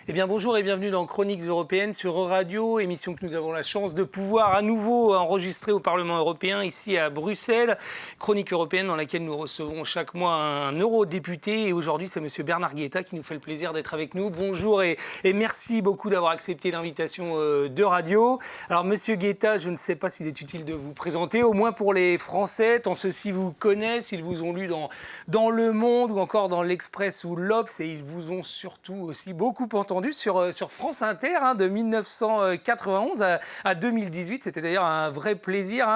Eh bien bonjour et bienvenue dans Chroniques européennes sur Euradio, émission que nous avons la chance de pouvoir à nouveau enregistrer au Parlement européen ici à Bruxelles. Chronique européenne dans laquelle nous recevons chaque mois un eurodéputé et aujourd'hui c'est monsieur Bernard Guetta qui nous fait le plaisir d'être avec nous. Bonjour et merci beaucoup d'avoir accepté l'invitation d'Euradio. Alors monsieur Guetta, je ne sais pas s'il est utile de vous présenter, au moins pour les Français, tant ceux-ci vous connaissent, ils vous ont lu dans Le Monde ou encore dans l'Express ou l'Obs et ils vous ont surtout aussi beaucoup entendu sur France Inter de 1991 à 2018. C'était d'ailleurs un vrai plaisir.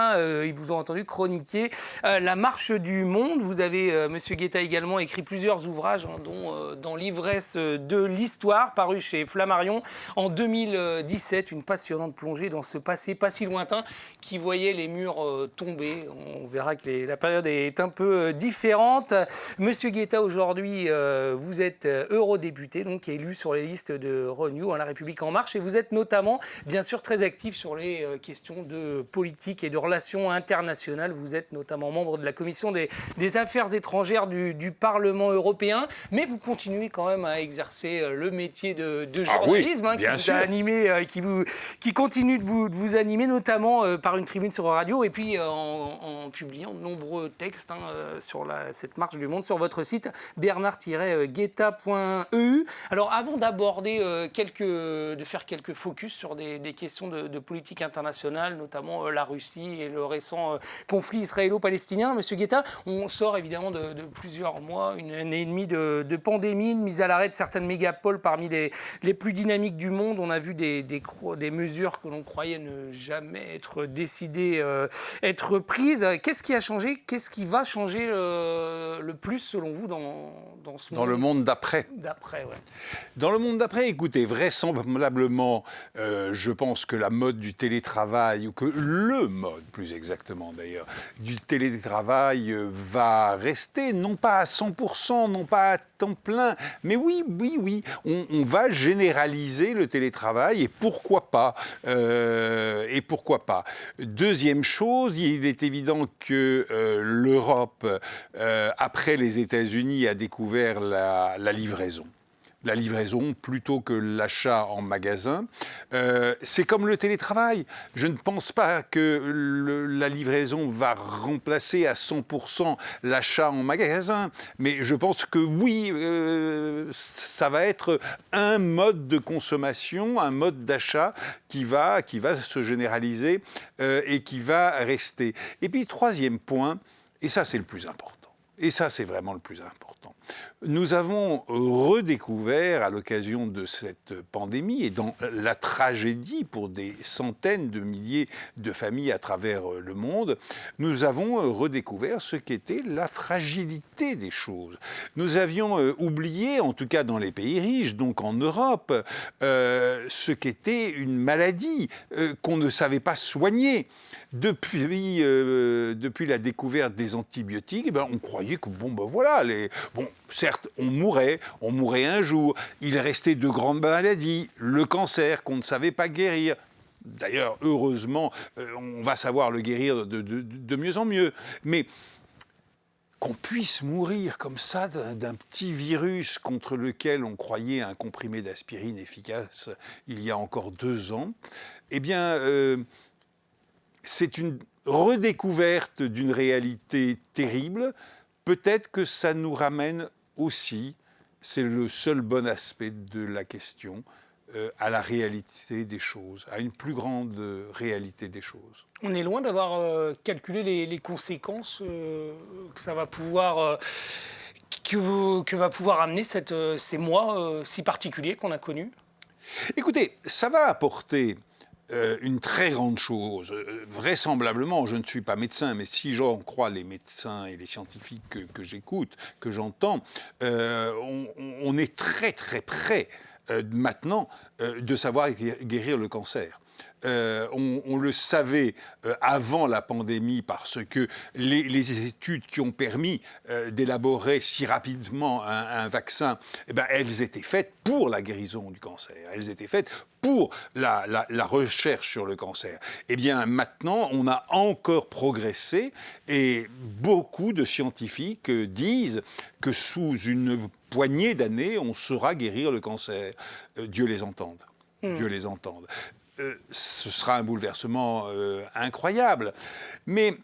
Ils vous ont entendu chroniquer la marche du monde. Vous avez, monsieur Guetta, également écrit plusieurs ouvrages, dont Dans l'ivresse de l'histoire, paru chez Flammarion en 2017. Une passionnante plongée dans ce passé pas si lointain qui voyait les murs tomber. On verra que la période est un peu différente. Monsieur Guetta, aujourd'hui, vous êtes eurodéputé, donc élu sur les listes de Renew, La République En Marche, et vous êtes notamment, bien sûr, très actif sur les questions de politique et de relations internationales. Vous êtes notamment membre de la commission des affaires étrangères du Parlement européen, mais vous continuez quand même à exercer le métier de journalisme, oui, bien qui sûr. vous a animé, qui continue de vous animer, notamment par une tribune sur Radio, et puis en publiant de nombreux textes sur cette marche du monde sur votre site bernard-guetta.eu. Alors, avant d'aborder de faire quelques focus sur des questions de politique internationale, notamment la Russie et le récent conflit israélo-palestinien, monsieur Guetta, on sort évidemment de plusieurs mois, une année et demie de pandémie, de mise à l'arrêt de certaines mégapoles parmi les plus dynamiques du monde. On a vu des mesures que l'on croyait ne jamais être décidées, être prises. Qu'est-ce qui a changé? Qu'est-ce qui va changer le plus, selon vous, dans ce monde? Dans le monde d'après. D'après, ouais. Dans le monde d'après, écoutez, vraisemblablement, je pense que la mode du télétravail, ou que le mode, plus exactement d'ailleurs, du télétravail va rester, non pas à 100%, non pas à temps plein, mais oui, on va généraliser le télétravail, et pourquoi pas. Deuxième chose, il est évident que l'Europe, après les États-Unis, a découvert la livraison. La livraison plutôt que l'achat en magasin. C'est comme le télétravail. Je ne pense pas que la livraison va remplacer à 100% l'achat en magasin, mais je pense que oui, ça va être un mode de consommation, un mode d'achat qui va se généraliser et qui va rester. Et puis, troisième point, et ça c'est le plus important, et ça c'est vraiment le plus important. Nous avons redécouvert, à l'occasion de cette pandémie et dans la tragédie pour des centaines de milliers de familles à travers le monde, nous avons redécouvert ce qu'était la fragilité des choses. Nous avions oublié, en tout cas dans les pays riches, donc en Europe, ce qu'était une maladie qu'on ne savait pas soigner. Depuis la découverte des antibiotiques, on croyait que certes, on mourait un jour. Il restait de grandes maladies, le cancer qu'on ne savait pas guérir. D'ailleurs, heureusement, on va savoir le guérir de mieux en mieux. Mais qu'on puisse mourir comme ça d'un petit virus contre lequel on croyait un comprimé d'aspirine efficace il y a encore 2 ans, eh bien, c'est une redécouverte d'une réalité terrible. Peut-être que ça nous ramène aussi, c'est le seul bon aspect de la question, à la réalité des choses, à une plus grande réalité des choses. On est loin d'avoir calculé les conséquences que ça va pouvoir... que va pouvoir amener ces mois si particuliers qu'on a connus. Écoutez, ça va apporter une très grande chose. Vraisemblablement, je ne suis pas médecin, mais si j'en crois les médecins et les scientifiques que j'écoute, que j'entends, on est très très près maintenant de savoir guérir le cancer. On le savait avant la pandémie parce que les études qui ont permis d'élaborer si rapidement un vaccin, eh ben, elles étaient faites pour la guérison du cancer. Elles étaient faites pour la recherche sur le cancer. Eh bien, maintenant, on a encore progressé et beaucoup de scientifiques disent que sous une poignée d'années, on saura guérir le cancer. Dieu les entende. Dieu les entende. Ce sera un bouleversement incroyable. Mais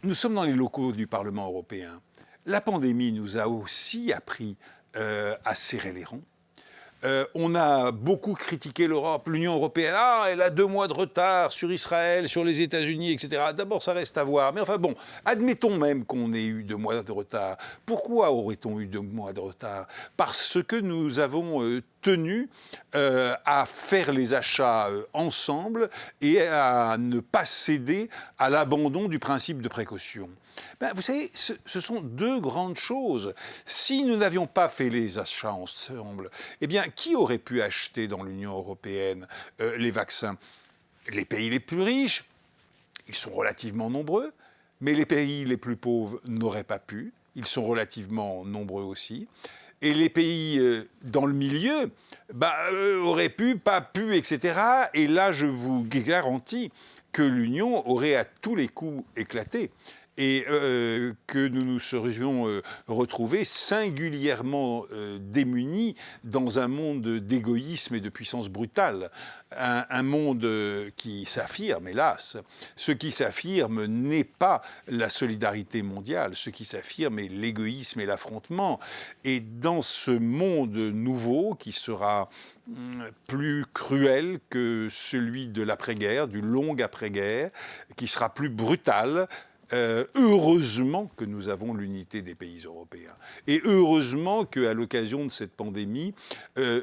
nous sommes dans les locaux du Parlement européen. La pandémie nous a aussi appris à serrer les rangs. On a beaucoup critiqué l'Europe, l'Union européenne. Ah, elle a 2 mois de retard sur Israël, sur les États-Unis, etc. D'abord, ça reste à voir. Mais enfin bon, admettons même qu'on ait eu 2 mois de retard. Pourquoi aurait-on eu 2 mois de retard? Parce que nous avons tenu à faire les achats ensemble et à ne pas céder à l'abandon du principe de précaution. Ben, vous savez, ce sont 2 grandes choses. Si nous n'avions pas fait les achats ensemble, eh bien, qui aurait pu acheter dans l'Union européenne les vaccins? Les pays les plus riches, ils sont relativement nombreux, mais les pays les plus pauvres n'auraient pas pu. Ils sont relativement nombreux aussi. Et les pays dans le milieu auraient pu, pas pu, etc. Et là, je vous garantis que l'Union aurait à tous les coups éclaté. Et que nous nous serions retrouvés singulièrement démunis dans un monde d'égoïsme et de puissance brutale. Un monde qui s'affirme, hélas. Ce qui s'affirme n'est pas la solidarité mondiale. Ce qui s'affirme est l'égoïsme et l'affrontement. Et dans ce monde nouveau qui sera plus cruel que celui de l'après-guerre, du long après-guerre, qui sera plus brutal, heureusement que nous avons l'unité des pays européens. Et heureusement qu'à l'occasion de cette pandémie,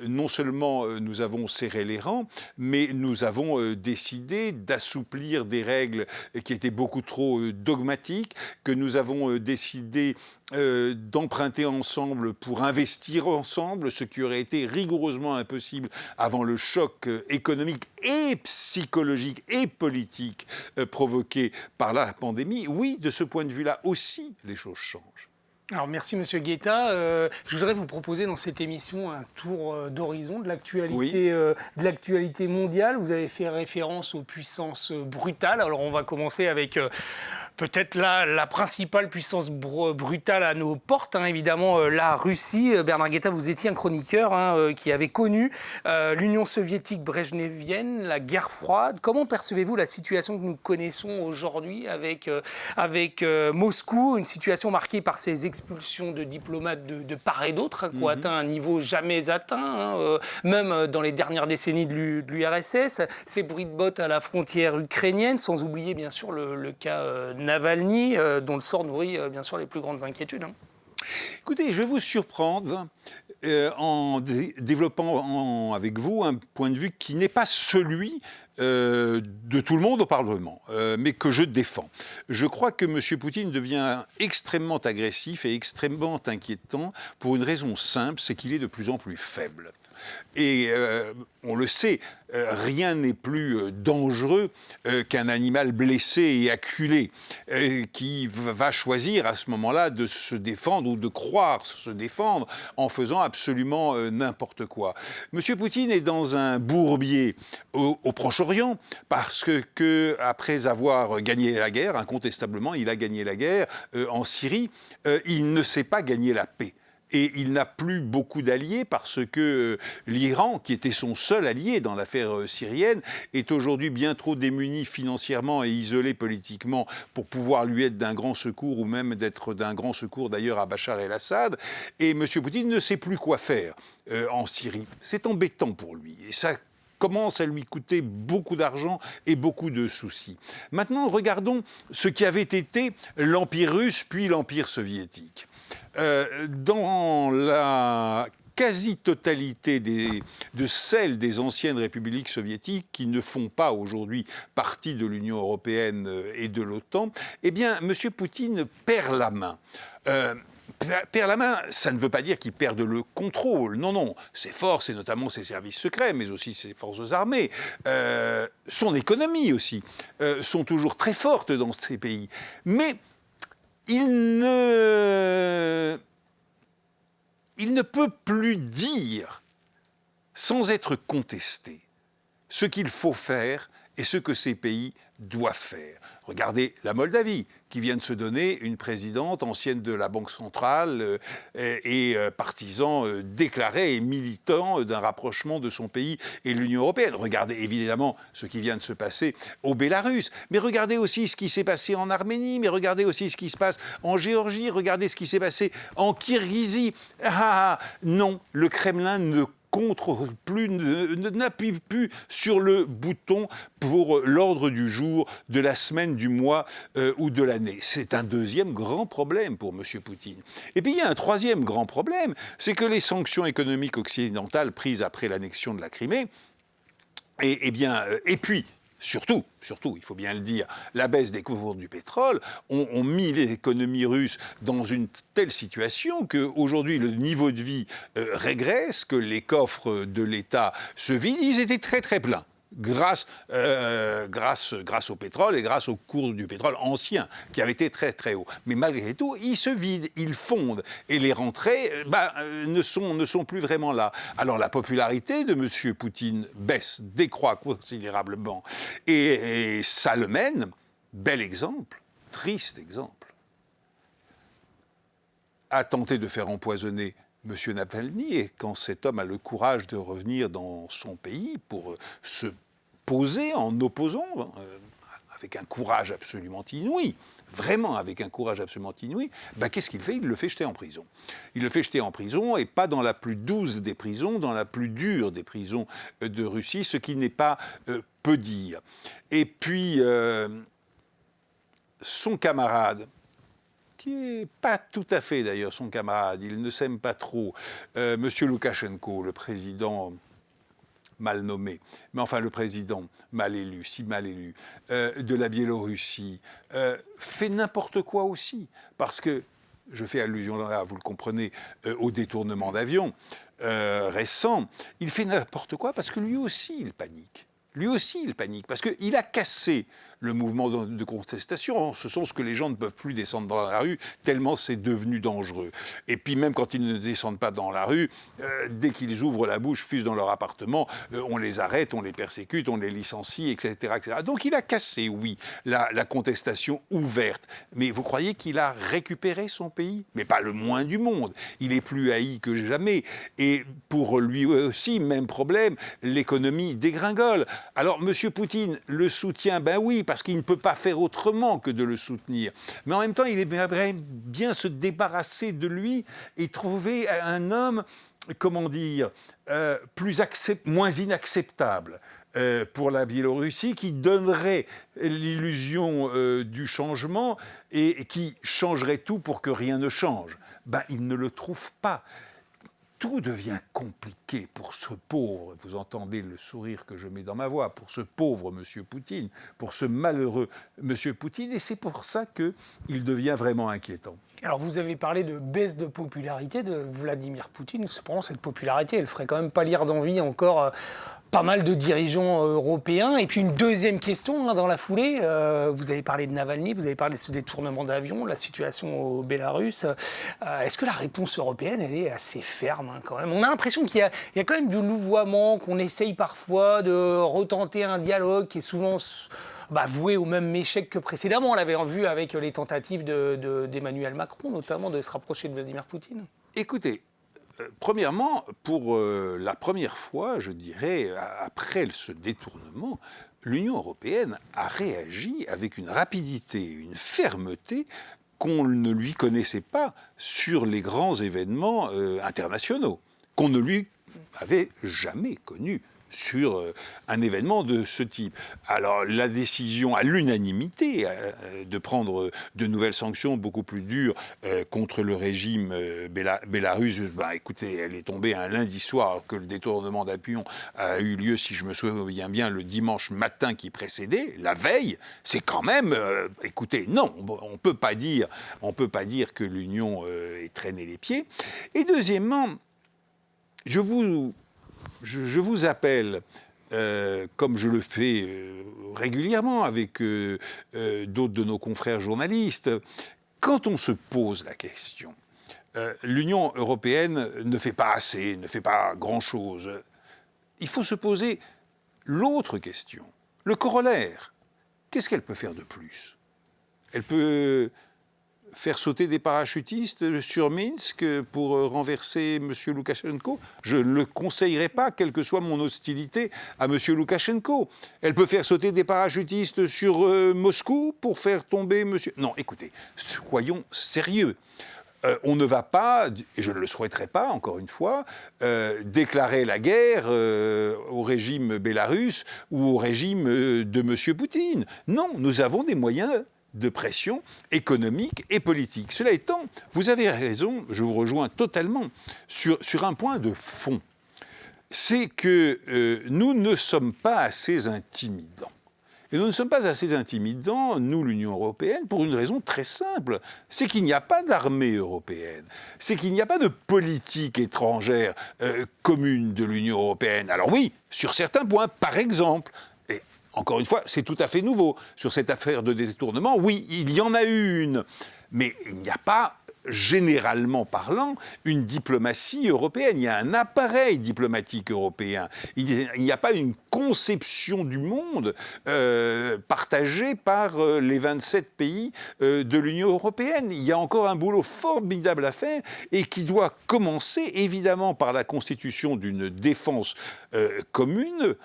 non seulement nous avons serré les rangs, mais nous avons décidé d'assouplir des règles qui étaient beaucoup trop dogmatiques, que nous avons décidé d'emprunter ensemble pour investir ensemble, ce qui aurait été rigoureusement impossible avant le choc économique et psychologique et politique provoqué par la pandémie. Oui, de ce point de vue-là aussi, les choses changent. Alors merci Monsieur Guetta. Je voudrais vous proposer dans cette émission un tour d'horizon de l'actualité mondiale. Vous avez fait référence aux puissances brutales. Alors on va commencer avec peut-être la principale puissance brutale à nos portes, évidemment la Russie. Bernard Guetta, vous étiez un chroniqueur qui avait connu l'Union soviétique brejnevienne, la guerre froide. Comment percevez-vous la situation que nous connaissons aujourd'hui avec Moscou, une situation marquée par ces expulsions de diplomates de part et d'autre, qui ont atteint un niveau jamais atteint, même dans les dernières décennies de l'URSS, ces bruits de bottes à la frontière ukrainienne, sans oublier bien sûr le cas Navalny, dont le sort nourrit bien sûr les plus grandes inquiétudes. Écoutez, je vais vous surprendre en développant avec vous un point de vue qui n'est pas celui de tout le monde au Parlement, mais que je défends. Je crois que M. Poutine devient extrêmement agressif et extrêmement inquiétant pour une raison simple, c'est qu'il est de plus en plus faible. Et on le sait, rien n'est plus dangereux qu'un animal blessé et acculé qui va choisir à ce moment-là de se défendre ou de croire se défendre en faisant absolument n'importe quoi. Monsieur Poutine est dans un bourbier au Proche-Orient parce que après avoir gagné la guerre, incontestablement, il a gagné la guerre en Syrie, il ne sait pas gagner la paix. Et il n'a plus beaucoup d'alliés parce que l'Iran, qui était son seul allié dans l'affaire syrienne, est aujourd'hui bien trop démuni financièrement et isolé politiquement pour pouvoir lui être d'un grand secours ou même d'être d'un grand secours d'ailleurs à Bachar el-Assad. Et M. Poutine ne sait plus quoi faire en Syrie. C'est embêtant pour lui. Et ça commence à lui coûter beaucoup d'argent et beaucoup de soucis. Maintenant, regardons ce qui avait été l'Empire russe puis l'Empire soviétique. Dans la quasi-totalité de celles des anciennes républiques soviétiques qui ne font pas aujourd'hui partie de l'Union européenne et de l'OTAN, eh bien, M. Poutine perd la main. perd la main, ça ne veut pas dire qu'il perde le contrôle. Non, non. Ses forces, et notamment ses services secrets, mais aussi ses forces armées, son économie aussi, sont toujours très fortes dans ces pays. Mais il ne peut plus dire, sans être contesté, ce qu'il faut faire et ce que ces pays doivent faire. Regardez la Moldavie, qui vient de se donner une présidente ancienne de la Banque centrale et partisan déclaré et militant d'un rapprochement de son pays et de l'Union européenne. Regardez évidemment ce qui vient de se passer au Bélarus, mais regardez aussi ce qui s'est passé en Arménie, mais regardez aussi ce qui se passe en Géorgie, regardez ce qui s'est passé en Kirghizie. Non, le Kremlin n'appuie plus sur le bouton pour l'ordre du jour, de la semaine, du mois ou de l'année. C'est un deuxième grand problème pour M. Poutine. Et puis il y a un troisième grand problème, c'est que les sanctions économiques occidentales prises après l'annexion de la Crimée, et puis surtout, il faut bien le dire, la baisse des cours du pétrole ont mis l'économie russe dans une telle situation qu'aujourd'hui le niveau de vie régresse, que les coffres de l'État se vident. Ils étaient très très pleins. Grâce au pétrole et grâce au cours du pétrole ancien, qui avait été très très haut. Mais malgré tout, ils se vident, ils fondent. Et les rentrées ne sont plus vraiment là. Alors la popularité de M. Poutine baisse, décroît considérablement. Et ça le mène, bel exemple, triste exemple, à tenter de faire empoisonner M. Navalny, et quand cet homme a le courage de revenir dans son pays pour se poser en opposant, avec un courage absolument inouï, vraiment avec un courage absolument inouï, qu'est-ce qu'il fait ? Il le fait jeter en prison. Il le fait jeter en prison, et pas dans la plus douce des prisons, dans la plus dure des prisons de Russie, ce qui n'est pas peu dire. Et puis, son camarade, qui n'est pas tout à fait d'ailleurs son camarade, il ne s'aime pas trop, M. Loukachenko, le président mal nommé, mais enfin le président mal élu, si mal élu, de la Biélorussie, fait n'importe quoi aussi, parce que, je fais allusion là, vous le comprenez, au détournement d'avion récent, il fait n'importe quoi parce que lui aussi il panique. Lui aussi, il panique, parce qu'il a cassé le mouvement de contestation, en ce sens que les gens ne peuvent plus descendre dans la rue, tellement c'est devenu dangereux. Et puis même quand ils ne descendent pas dans la rue, dès qu'ils ouvrent la bouche, fusent dans leur appartement, on les arrête, on les persécute, on les licencie, etc. etc. Donc il a cassé, oui, la contestation ouverte. Mais vous croyez qu'il a récupéré son pays ? Mais pas le moins du monde. Il est plus haï que jamais. Et pour lui aussi, même problème, l'économie dégringole. Alors, M. Poutine le soutient, ben oui, parce qu'il ne peut pas faire autrement que de le soutenir. Mais en même temps, il aimerait bien se débarrasser de lui et trouver un homme, comment dire, moins inacceptable pour la Biélorussie, qui donnerait l'illusion du changement et qui changerait tout pour que rien ne change. Il ne le trouve pas. Tout devient compliqué pour ce pauvre, vous entendez le sourire que je mets dans ma voix, pour ce pauvre M. Poutine, pour ce malheureux M. Poutine, et c'est pour ça qu'il devient vraiment inquiétant. Alors vous avez parlé de baisse de popularité de Vladimir Poutine, cependant cette popularité, elle ferait quand même pas lire d'envie encore pas mal de dirigeants européens. Et puis une deuxième question dans la foulée, vous avez parlé de Navalny, vous avez parlé de ce détournement d'avion, la situation au Bélarus. Est-ce que la réponse européenne, elle est assez ferme quand même ? On a l'impression qu'il y a quand même du louvoiement, qu'on essaye parfois de retenter un dialogue qui est souvent voué au même échec que précédemment. On l'avait vu avec les tentatives d'Emmanuel Macron, notamment, de se rapprocher de Vladimir Poutine. Écoutez, premièrement, pour la première fois, je dirais, après ce détournement, l'Union européenne a réagi avec une rapidité, une fermeté qu'on ne lui connaissait pas sur les grands événements internationaux, qu'on ne lui avait jamais connus sur un événement de ce type. Alors la décision à l'unanimité de prendre de nouvelles sanctions beaucoup plus dures contre le régime bélarusse, écoutez, elle est tombée un lundi soir alors que le détournement d'Appion a eu lieu, si je me souviens bien, le dimanche matin qui précédait, la veille. C'est quand même, écoutez, non, on peut pas dire que l'Union ait traîné les pieds. Et deuxièmement, je vous appelle, comme je le fais régulièrement avec d'autres de nos confrères journalistes, quand on se pose la question, l'Union européenne ne fait pas assez, ne fait pas grand-chose, il faut se poser l'autre question, le corollaire. Qu'est-ce qu'elle peut faire de plus? Elle peut faire sauter des parachutistes sur Minsk pour renverser M. Loukachenko? Je ne le conseillerais pas, quelle que soit mon hostilité à M. Loukachenko. Elle peut faire sauter des parachutistes sur Moscou pour faire tomber M. Non, écoutez, soyons sérieux. On ne va pas, et je ne le souhaiterais pas, encore une fois, déclarer la guerre au régime bélarusse ou au régime de M. Poutine. Non, nous avons des moyens de pression économique et politique. Cela étant, vous avez raison, je vous rejoins totalement sur un point de fond. C'est que nous ne sommes pas assez intimidants. Et nous ne sommes pas assez intimidants, nous, l'Union européenne, pour une raison très simple. C'est qu'il n'y a pas d'armée européenne. C'est qu'il n'y a pas de politique étrangère commune de l'Union européenne. Alors oui, sur certains points, par exemple, et encore une fois, c'est tout à fait nouveau, sur cette affaire de détournement, oui, il y en a une. Mais il n'y a pas, généralement parlant, une diplomatie européenne. Il y a un appareil diplomatique européen. Il n'y a pas une conception du monde partagée par les 27 pays de l'Union européenne. Il y a encore un boulot formidable à faire et qui doit commencer évidemment par la constitution d'une défense commune.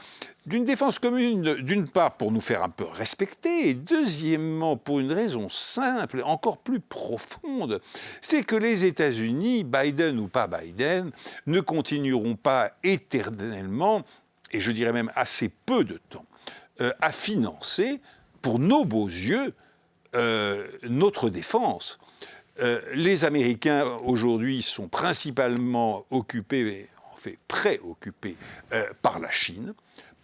D'une défense commune, d'une part, pour nous faire un peu respecter, et deuxièmement, pour une raison simple, encore plus profonde, c'est que les États-Unis, Biden ou pas Biden, ne continueront pas éternellement, et je dirais même assez peu de temps, à financer, pour nos beaux yeux, notre défense. Les Américains, aujourd'hui, sont principalement occupés, en fait préoccupés, par la Chine.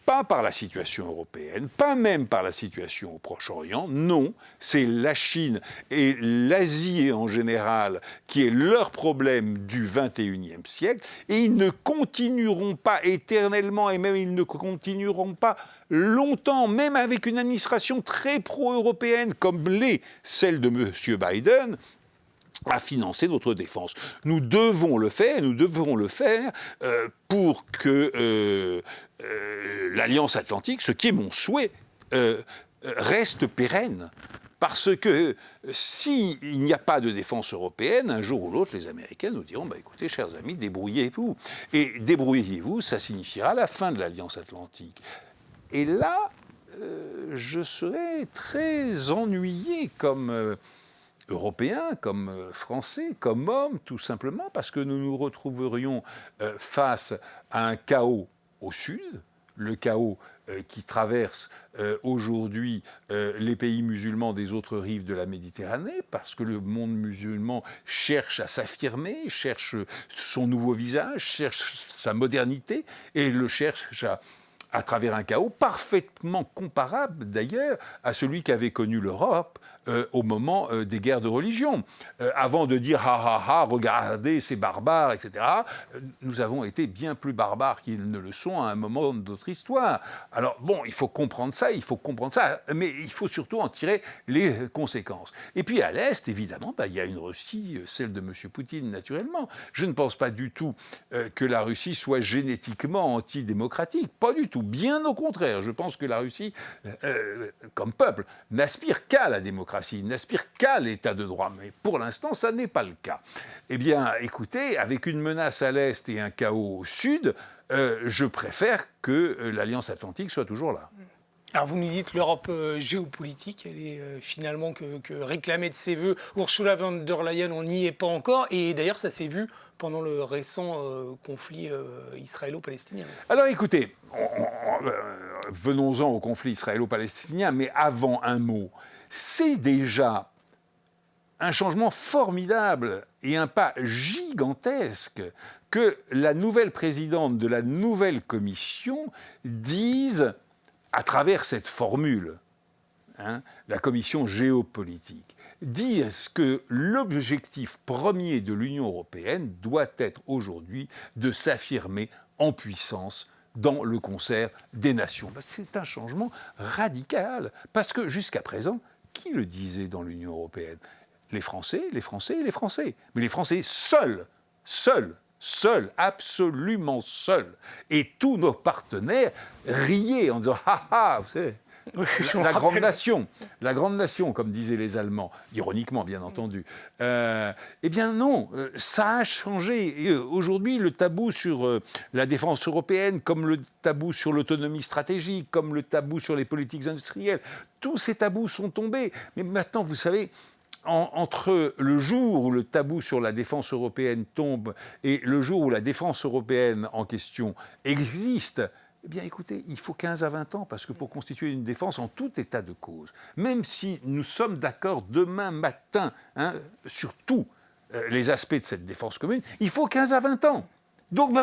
Pas par la situation européenne, pas même par la situation au Proche-Orient, non, c'est la Chine et l'Asie en général qui est leur problème du XXIe siècle, et ils ne continueront pas éternellement, et même ils ne continueront pas longtemps, même avec une administration très pro-européenne comme l'est celle de M. Biden, à financer notre défense. Nous devons le faire pour que l'Alliance Atlantique, ce qui est mon souhait, reste pérenne. Parce que s'il n'y a pas de défense européenne, un jour ou l'autre, les Américains nous diront écoutez, chers amis, débrouillez-vous. Et débrouillez-vous, ça signifiera la fin de l'Alliance Atlantique. Et là, je serais très ennuyé comme Européens, comme Français, comme hommes, tout simplement, parce que nous nous retrouverions face à un chaos au sud, le chaos qui traverse aujourd'hui les pays musulmans des autres rives de la Méditerranée, parce que le monde musulman cherche à s'affirmer, cherche son nouveau visage, cherche sa modernité, et le cherche à travers un chaos parfaitement comparable d'ailleurs à celui qu'avait connu l'Europe au moment des guerres de religion. Avant de dire « ha ha ha, regardez ces barbares », etc., nous avons été bien plus barbares qu'ils ne le sont à un moment de notre histoire. Alors bon, il faut comprendre ça, mais il faut surtout en tirer les conséquences. Et puis à l'Est, évidemment, il y a une Russie, celle de M. Poutine, naturellement. Je ne pense pas du tout que la Russie soit génétiquement antidémocratique, pas du tout. Bien au contraire, je pense que la Russie, comme peuple, n'aspire qu'à la démocratie, n'aspire qu'à l'état de droit. Mais pour l'instant, ça n'est pas le cas. Eh bien, écoutez, avec une menace à l'Est et un chaos au Sud, je préfère que l'Alliance Atlantique soit toujours là. Alors vous nous dites l'Europe géopolitique, elle est finalement que réclamée de ses voeux. Ursula von der Leyen, on n'y est pas encore. Et d'ailleurs, ça s'est vu pendant le récent conflit israélo-palestinien. Alors écoutez, venons-en au conflit israélo-palestinien, mais avant un mot. C'est déjà un changement formidable et un pas gigantesque que la nouvelle présidente de la nouvelle commission dise, à travers cette formule, la commission géopolitique, dise que l'objectif premier de l'Union européenne doit être aujourd'hui de s'affirmer en puissance dans le concert des nations. C'est un changement radical, parce que jusqu'à présent, qui le disait dans l'Union européenne ? Les Français, les Français et les Français. Mais les Français seuls, absolument seuls. Et tous nos partenaires riaient en disant « Ha ha !» vous savez, la grande nation, comme disaient les Allemands, ironiquement bien entendu. Eh bien non, ça a changé. Et aujourd'hui, le tabou sur la défense européenne, comme le tabou sur l'autonomie stratégique, comme le tabou sur les politiques industrielles, tous ces tabous sont tombés. Mais maintenant, vous savez, entre le jour où le tabou sur la défense européenne tombe et le jour où la défense européenne en question existe, eh bien écoutez, il faut 15 à 20 ans, parce que pour constituer une défense en tout état de cause, même si nous sommes d'accord demain matin sur tous les aspects de cette défense commune, il faut 15 à 20 ans. Donc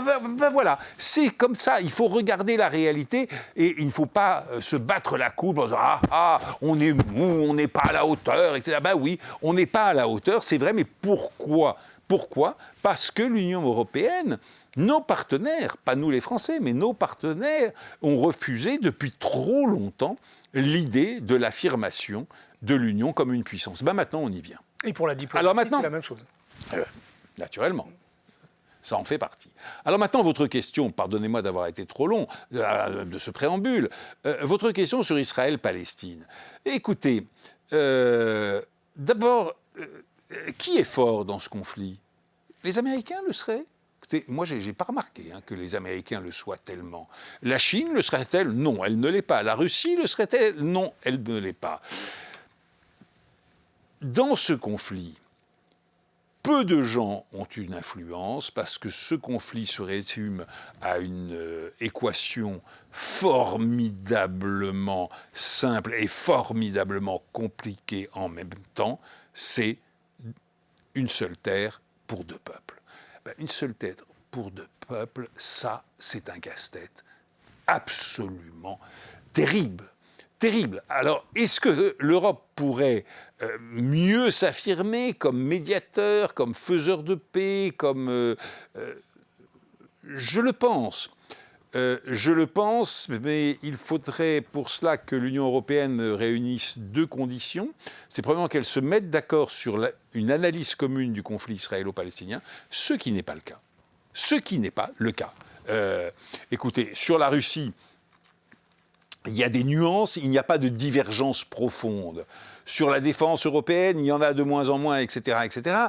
voilà, c'est comme ça, il faut regarder la réalité et il ne faut pas se battre la coupe en disant « Ah, on est mou, on n'est pas à la hauteur, etc. » Ben oui, on n'est pas à la hauteur, c'est vrai, mais pourquoi ? Pourquoi ? Parce que l'Union européenne, nos partenaires, pas nous les Français, mais nos partenaires ont refusé depuis trop longtemps l'idée de l'affirmation de l'Union comme une puissance. Ben maintenant, on y vient. Et pour la diplomatie, c'est la même chose. Naturellement. Ça en fait partie. Alors maintenant, votre question, pardonnez-moi d'avoir été trop long de ce préambule, votre question sur Israël-Palestine. Écoutez, d'abord, qui est fort dans ce conflit ? Les Américains le seraient ? Écoutez, moi, je n'ai pas remarqué que les Américains le soient tellement. La Chine le serait-elle ? Non, elle ne l'est pas. La Russie le serait-elle ? Non, elle ne l'est pas. Dans ce conflit, peu de gens ont une influence parce que ce conflit se résume à une équation formidablement simple et formidablement compliquée en même temps. C'est une seule terre pour deux peuples. Une seule terre pour deux peuples, ça, c'est un casse-tête absolument terrible. Terrible. Alors, est-ce que l'Europe pourrait mieux s'affirmer comme médiateur, comme faiseur de paix, comme... je le pense. Mais il faudrait pour cela que l'Union européenne réunisse deux conditions. C'est premièrement qu'elle se mette d'accord sur une analyse commune du conflit israélo-palestinien, ce qui n'est pas le cas. Écoutez, sur la Russie, il y a des nuances, il n'y a pas de divergence profonde. Sur la défense européenne, il y en a de moins en moins, etc., etc.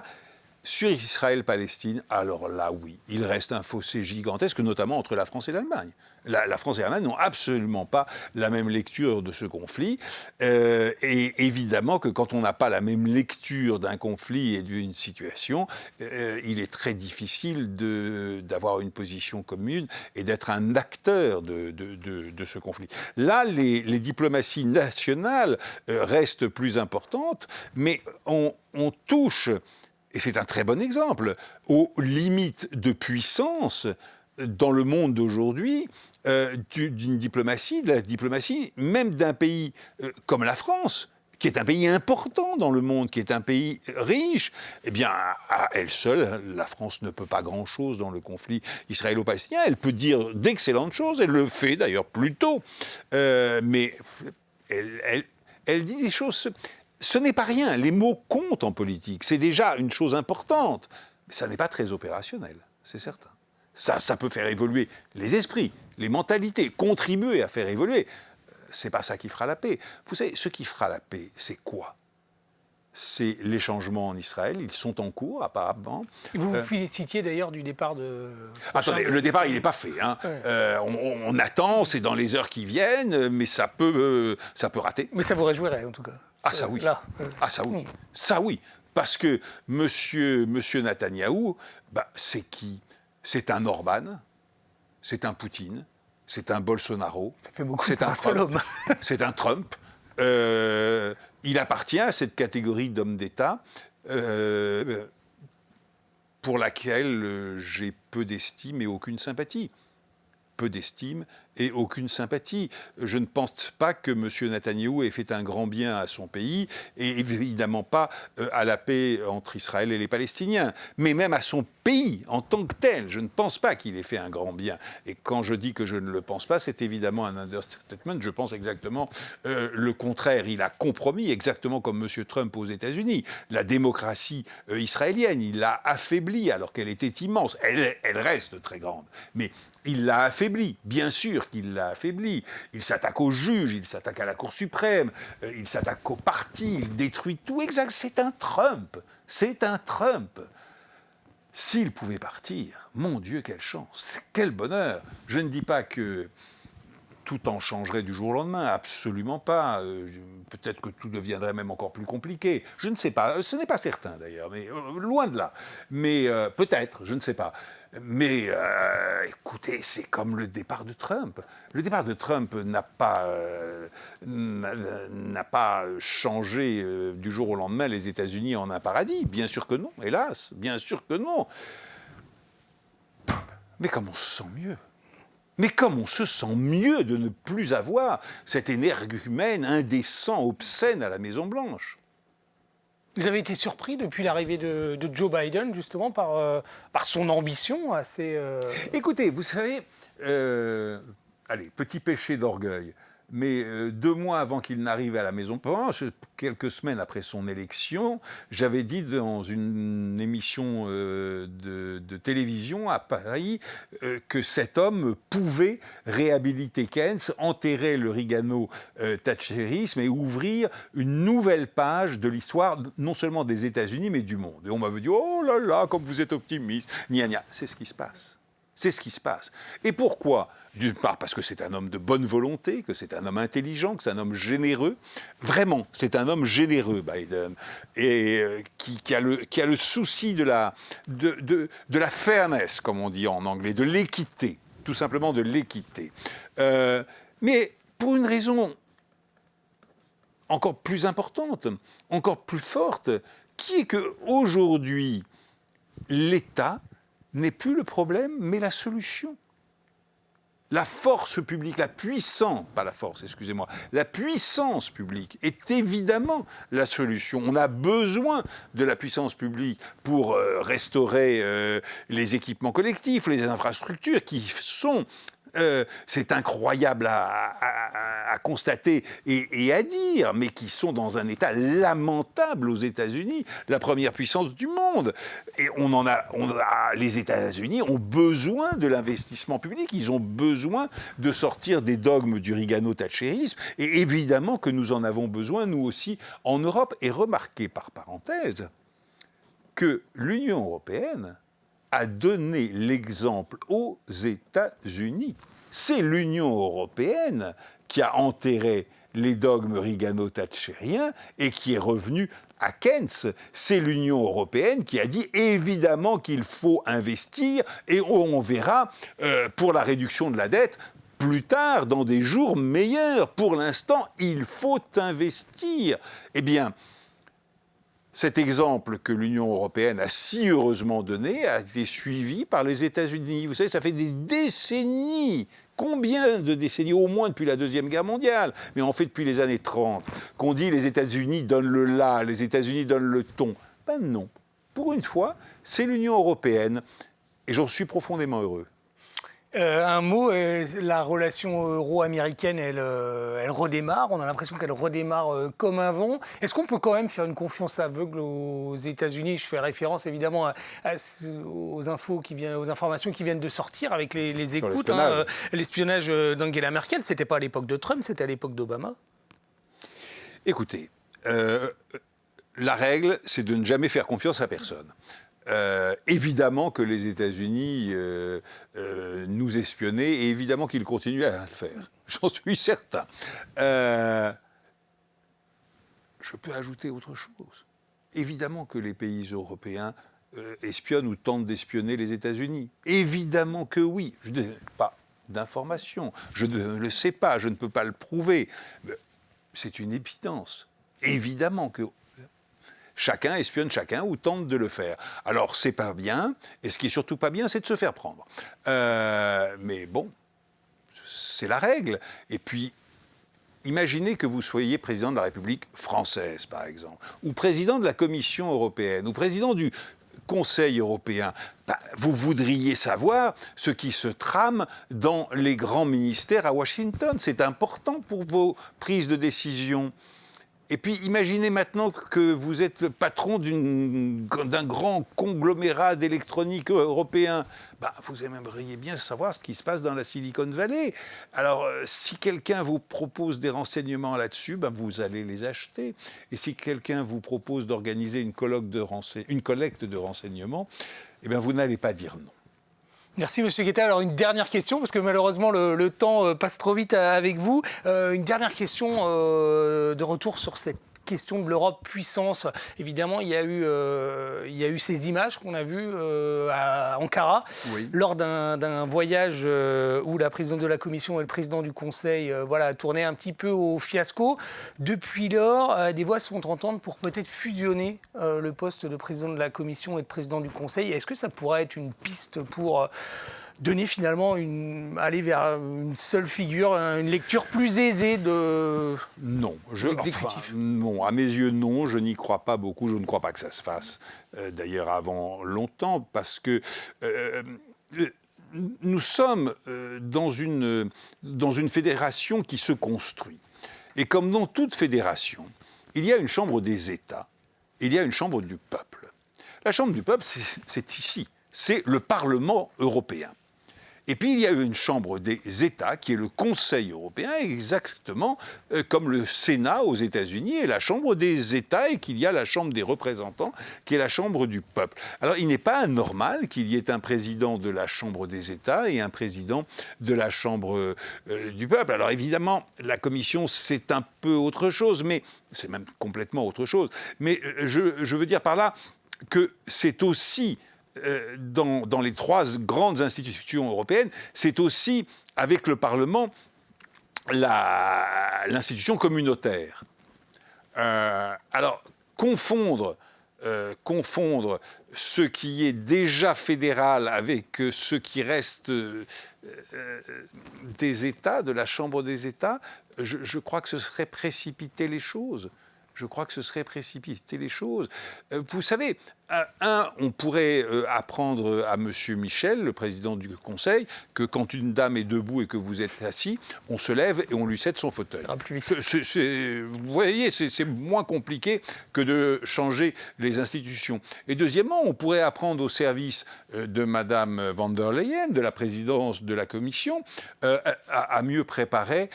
Sur Israël-Palestine, alors là, oui, il reste un fossé gigantesque, notamment entre la France et l'Allemagne. La France et l'Allemagne n'ont absolument pas la même lecture de ce conflit. Et évidemment que quand on n'a pas la même lecture d'un conflit et d'une situation, il est très difficile d'avoir une position commune et d'être un acteur de ce conflit. Là, les diplomaties nationales restent plus importantes, mais on touche... Et c'est un très bon exemple, aux limites de puissance dans le monde d'aujourd'hui d'une diplomatie, de la diplomatie, même d'un pays comme la France, qui est un pays important dans le monde, qui est un pays riche. Eh bien, à elle seule, la France ne peut pas grand-chose dans le conflit israélo-palestinien. Elle peut dire d'excellentes choses, elle le fait d'ailleurs plutôt, mais elle dit des choses... Ce n'est pas rien, les mots comptent en politique, c'est déjà une chose importante, mais ça n'est pas très opérationnel, c'est certain. Ça peut faire évoluer les esprits, les mentalités, contribuer à faire évoluer. C'est pas ça qui fera la paix. Vous savez, ce qui fera la paix, c'est quoi ? c'est les changements en Israël. Ils sont en cours, apparemment. Vous vous félicitiez d'ailleurs du départ de... Attendez, le départ, il n'est pas fait. Hein. Ouais. On attend, c'est dans les heures qui viennent, mais ça peut rater. Mais ça vous réjouirait, en tout cas. Ah, ça oui. Ah, ça oui. Ça oui. Parce que monsieur Netanyahou, c'est qui? C'est un Orban, c'est un Poutine, c'est un Bolsonaro. Ça fait beaucoup c'est un Trump. C'est un Trump. Il appartient à cette catégorie d'hommes d'État pour laquelle j'ai peu d'estime et aucune sympathie. Peu d'estime et aucune sympathie. Je ne pense pas que M. Netanyahou ait fait un grand bien à son pays, et évidemment pas à la paix entre Israël et les Palestiniens, mais même à son pays en tant que tel. Je ne pense pas qu'il ait fait un grand bien. Et quand je dis que je ne le pense pas, c'est évidemment un understatement. Je pense exactement le contraire. Il a compromis, exactement comme M. Trump aux États-Unis, la démocratie israélienne. Il l'a affaiblie alors qu'elle était immense. Elle reste très grande, mais il l'a affaiblie, bien sûr qu'il l'a affaiblie. Il s'attaque aux juges, il s'attaque à la Cour suprême, il s'attaque aux partis, il détruit tout. Exact, c'est un Trump. C'est un Trump. S'il pouvait partir, mon Dieu, quelle chance, quel bonheur. Je ne dis pas que tout en changerait du jour au lendemain, absolument pas. Peut-être que tout deviendrait même encore plus compliqué. Je ne sais pas, ce n'est pas certain d'ailleurs, mais loin de là. Mais peut-être, je ne sais pas. Mais écoutez, c'est comme le départ de Trump. Le départ de Trump n'a pas changé du jour au lendemain les États-Unis en un paradis. Bien sûr que non, hélas, bien sûr que non. Mais comme on se sent mieux. Mais comme on se sent mieux de ne plus avoir cet énergumène indécent, obscène à la Maison-Blanche. Vous avez été surpris depuis l'arrivée de Joe Biden, justement, par son ambition assez... Écoutez, vous savez, allez, petit péché d'orgueil, mais 2 mois avant qu'il n'arrive à la Maison-Blanche, quelques semaines après son élection, j'avais dit dans une émission de télévision à Paris que cet homme pouvait réhabiliter Keynes, enterrer le Reagano-Thatcherisme et ouvrir une nouvelle page de l'histoire, non seulement des États-Unis, mais du monde. Et on m'avait dit « Oh là là, comme vous êtes optimiste !» Gna gna, c'est ce qui se passe. C'est ce qui se passe. Et pourquoi ? D'une part, parce que c'est un homme de bonne volonté, que c'est un homme intelligent, que c'est un homme généreux. Vraiment, c'est un homme généreux, Biden, et qui a le souci de la fairness, comme on dit en anglais, de l'équité, tout simplement de l'équité. Mais pour une raison encore plus importante, encore plus forte, qui est qu'aujourd'hui, l'État n'est plus le problème, mais la solution. La force publique, la puissance, pas la force, excusez-moi, la puissance publique est évidemment la solution. On a besoin de la puissance publique pour restaurer les équipements collectifs, les infrastructures qui sont... c'est incroyable à constater et à dire, mais qui sont dans un état lamentable aux États-Unis, la première puissance du monde. Et les États-Unis ont besoin de l'investissement public, ils ont besoin de sortir des dogmes du Reagano-Thatcherisme, et évidemment que nous en avons besoin, nous aussi, en Europe. Et remarquez, par parenthèse, que l'Union européenne a donné l'exemple aux États-Unis. C'est l'Union européenne qui a enterré les dogmes Reagano-Thatchériens et qui est revenue à Keynes. C'est l'Union européenne qui a dit évidemment qu'il faut investir et on verra pour la réduction de la dette plus tard, dans des jours meilleurs. Pour l'instant, il faut investir. Eh bien, cet exemple que l'Union européenne a si heureusement donné a été suivi par les États-Unis. Vous savez, ça fait des décennies. Combien de décennies, au moins depuis la Deuxième Guerre mondiale, mais en fait depuis les années 30, qu'on dit les États-Unis donnent le là, les États-Unis donnent le ton. Ben non. Pour une fois, c'est l'Union européenne. Et j'en suis profondément heureux. Un mot, la relation euro-américaine, elle redémarre. On a l'impression qu'elle redémarre comme avant. Est-ce qu'on peut quand même faire une confiance aveugle aux États-Unis ? Je fais référence évidemment aux informations qui viennent de sortir avec les écoutes. L'espionnage d'Angela Merkel, c'était pas à l'époque de Trump, c'était à l'époque d'Obama. Écoutez, la règle, c'est de ne jamais faire confiance à personne. Évidemment que les États-Unis nous espionnaient et évidemment qu'ils continuent à le faire. J'en suis certain. Je peux ajouter autre chose. Évidemment que les pays européens espionnent ou tentent d'espionner les États-Unis. Évidemment que oui. Je n'ai pas d'informations. Je ne le sais pas. Je ne peux pas le prouver. C'est une évidence. Évidemment que chacun espionne chacun ou tente de le faire. Alors, c'est pas bien. Et ce qui est surtout pas bien, c'est de se faire prendre. Mais bon, c'est la règle. Et puis, imaginez que vous soyez président de la République française, par exemple, ou président de la Commission européenne, ou président du Conseil européen. Vous voudriez savoir ce qui se trame dans les grands ministères à Washington. C'est important pour vos prises de décision. Et puis, imaginez maintenant que vous êtes le patron d'un grand conglomérat d'électronique européen. Vous aimeriez bien savoir ce qui se passe dans la Silicon Valley. Alors, si quelqu'un vous propose des renseignements là-dessus, vous allez les acheter. Et si quelqu'un vous propose d'organiser une collecte de renseignements, vous n'allez pas dire non. Merci, M. Guetta. Alors, une dernière question, parce que malheureusement, le temps passe trop vite avec vous. Une dernière question de retour sur cette question de l'Europe puissance. Évidemment, il y a eu ces images qu'on a vues à Ankara, oui, lors d'un voyage où la présidente de la Commission et le président du Conseil tournaient un petit peu au fiasco. Depuis lors, des voix sont entendues pour peut-être fusionner le poste de président de la Commission et de président du Conseil. Est-ce que ça pourrait être une piste pour donner finalement aller vers une seule figure, une lecture plus aisée de l'exécutif? Non, à mes yeux, non, je n'y crois pas beaucoup, je ne crois pas que ça se fasse, d'ailleurs avant longtemps, parce que nous sommes dans une fédération qui se construit. Et comme dans toute fédération, il y a une chambre des États, il y a une chambre du peuple. La chambre du peuple, c'est ici, c'est le Parlement européen. Et puis, il y a une chambre des États, qui est le Conseil européen, exactement comme le Sénat aux États-Unis est la chambre des États et qu'il y a la chambre des représentants, qui est la chambre du peuple. Alors, il n'est pas anormal qu'il y ait un président de la chambre des États et un président de la chambre du peuple. Alors, évidemment, la Commission, c'est un peu autre chose, mais c'est même complètement autre chose. Mais je veux dire par là que c'est aussi dans les trois grandes institutions européennes, c'est aussi, avec le Parlement, l'institution communautaire. Alors, confondre ce qui est déjà fédéral avec ce qui reste des États, de la Chambre des États, je crois que ce serait précipiter les choses. Vous savez, on pourrait apprendre à M. Michel, le président du Conseil, que quand une dame est debout et que vous êtes assis, on se lève et on lui cède son fauteuil. Vous voyez, c'est moins compliqué que de changer les institutions. Et deuxièmement, on pourrait apprendre au service de Mme von der Leyen, de la présidence de la Commission, à mieux préparer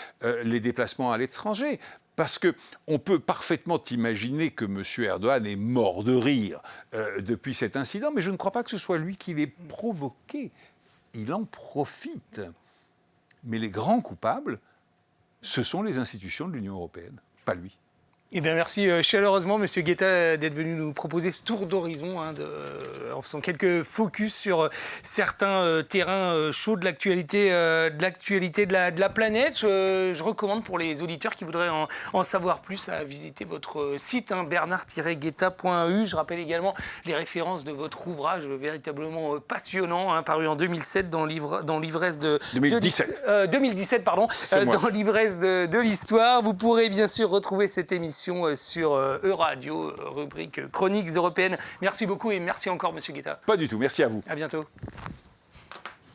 les déplacements à l'étranger. Parce qu'on peut parfaitement imaginer que M. Erdogan est mort de rire depuis cet incident, mais je ne crois pas que ce soit lui qui l'ait provoqué. Il en profite. Mais les grands coupables, ce sont les institutions de l'Union européenne, pas lui. Eh bien, merci chaleureusement, M. Guetta, d'être venu nous proposer ce tour d'horizon, en faisant quelques focus sur certains terrains chauds de l'actualité de la planète. Je recommande pour les auditeurs qui voudraient en savoir plus à visiter votre site, bernard-guetta.eu. Je rappelle également les références de votre ouvrage véritablement passionnant, paru en 2007 dans l'ivresse de... 2017. 2017, pardon, dans l'ivresse de l'histoire. Vous pourrez bien sûr retrouver cette émission sur Euradio, rubrique Chroniques européennes. Merci beaucoup et merci encore, M. Guetta. Pas du tout, merci à vous. À bientôt.